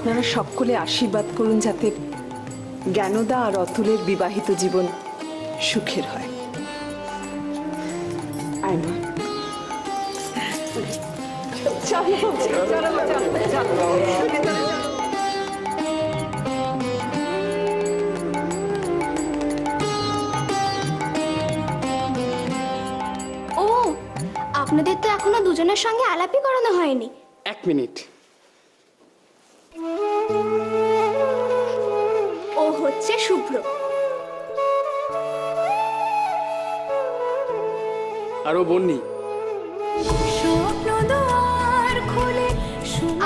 আপনারা সকলে আশীর্বাদ করুন যাতে জ্ঞানদা আর অতুলের বিবাহিত জীবন সুখের হয়। আয় মা। ও, আপনাদের তো এখনো দুজনের সঙ্গে আলাপই করানো হয়নি। এক মিনিট। ও হচ্ছে শুভ্র। আর ও বন্নি।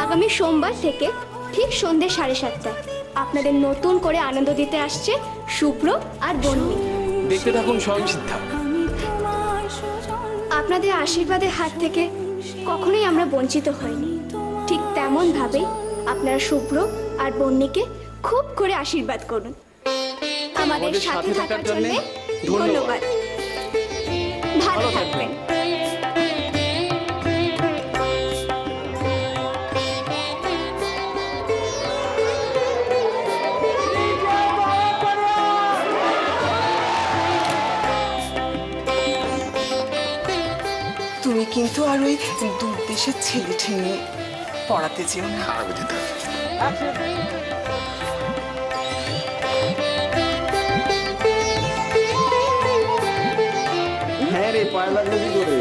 আগামী সোমবার থেকে ঠিক সন্ধ্যে 7:30টায় আপনাদের নতুন করে আনন্দ দিতে আসছে শুভ্র আর বন্নি। দেখতে থাকুন স্বয়ংসিদ্ধা। আপনাদের আশীর্বাদের হাত থেকে কখনোই আমরা বঞ্চিত হইনি। ঠিক তেমন ভাবেই আপনারা শুভ্র আর বন্নিকে খুব করে আশীর্বাদ করুন। আমাদের সাথে থাকার জন্য ধন্যবাদ। ভালো থাকবেন। তুমি কিন্তু আর ওই দূর দেশের ছেলে ঠেলে পড়াতে যেও না। হ্যাঁ রে, পায়ে লাগলো কি করে?